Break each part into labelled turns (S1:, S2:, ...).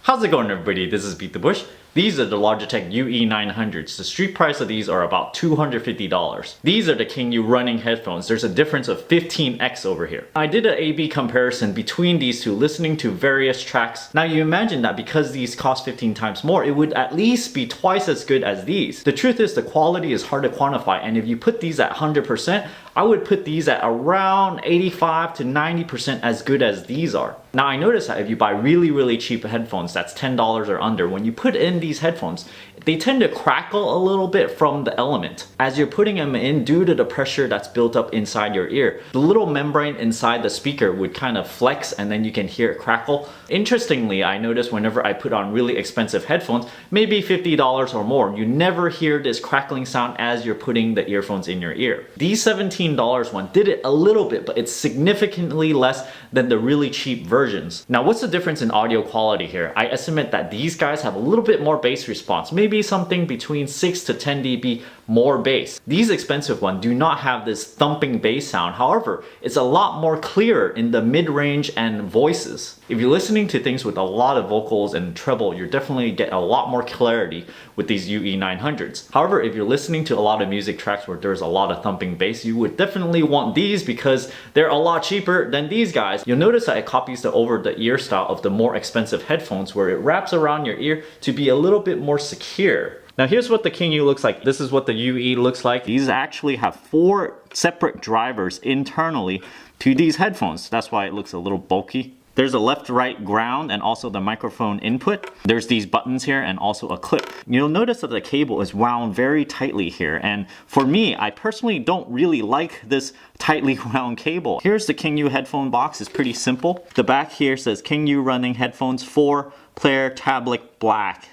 S1: How's it going, everybody? This is Pete the Bush. These are the Logitech UE900s. The street price of these are about $250. These are the King running headphones. There's a difference of 15x over here. I did an A-B comparison between these two, listening to various tracks. Now you imagine that because these cost 15 times more, it would at least be twice as good as these. The truth is the quality is hard to quantify, and if you put these at 100%, I would put these at around 85 to 90% as good as these are. Now I noticed that if you buy really cheap headphones, that's $10 or under, when you put in these headphones, they tend to crackle a little bit from the element. As you're putting them in, due to the pressure that's built up inside your ear, the little membrane inside the speaker would kind of flex and then you can hear it crackle. Interestingly, I noticed whenever I put on really expensive headphones, maybe $50 or more, you never hear this crackling sound as you're putting the earphones in your ear. These $17 one did it a little bit, but it's significantly less than the really cheap versions. Now, what's the difference in audio quality here? I estimate that these guys have a little bit more bass response, maybe something between 6 to 10 dB more bass. These expensive ones do not have this thumping bass sound. However, it's a lot more clearer in the mid-range and voices. If you're listening to things with a lot of vocals and treble, you're definitely get a lot more clarity with these UE900s. However, if you're listening to a lot of music tracks where there's a lot of thumping bass, you would definitely want these because they're a lot cheaper than these guys. You'll notice that it copies the over-the-ear style of the more expensive headphones, where it wraps around your ear to be a little bit more secure. Now here's what the King looks like. This is what the UE looks like. These actually have 4 separate drivers internally to these headphones. That's why it looks a little bulky. There's a left-right ground and also the microphone input. There's these buttons here and also a clip. You'll notice that the cable is wound very tightly here, and for me, I personally don't really like this tightly wound cable. Here's the King headphone box. It's pretty simple. The back here says King running headphones 4-player tablet black.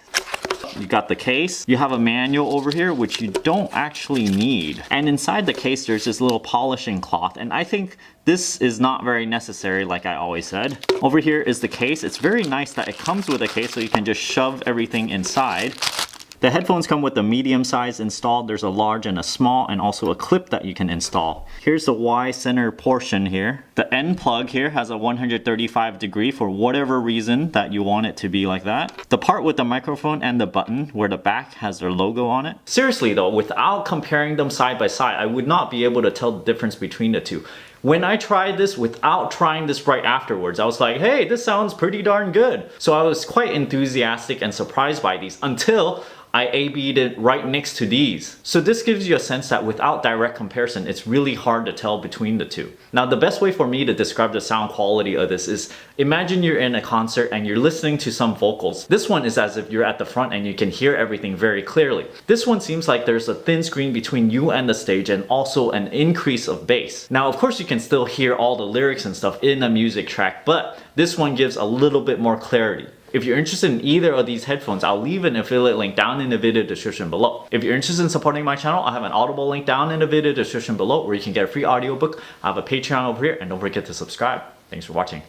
S1: You got the case. You have a manual over here, which you don't actually need. And inside the case, there's this little polishing cloth. And I think this is not very necessary, like I always said. Over here is the case. It's very nice that it comes with a case, so you can just shove everything inside. The headphones come with a medium size installed. There's a large and a small, and also a clip that you can install. Here's the Y center portion here. The end plug here has a 135 degree for whatever reason that you want it to be like that. The part with the microphone and the button where the back has their logo on it. Seriously though, without comparing them side by side, I would not be able to tell the difference between the two. When I tried this without trying this right afterwards, I was like, hey, this sounds pretty darn good. So I was quite enthusiastic and surprised by these until I A-B'd it right next to these. So this gives you a sense that without direct comparison, it's really hard to tell between the two. Now, the best way for me to describe the sound quality of this is, imagine you're in a concert and you're listening to some vocals. This one is as if you're at the front and you can hear everything very clearly. This one seems like there's a thin screen between you and the stage and also an increase of bass. Now, of course, you can still hear all the lyrics and stuff in a music track, but this one gives a little bit more clarity. If you're interested in either of these headphones, I'll leave an affiliate link down in the video description below. If you're interested in supporting my channel, I have an Audible link down in the video description below where you can get a free audiobook. I have a Patreon over here, and don't forget to subscribe. Thanks for watching.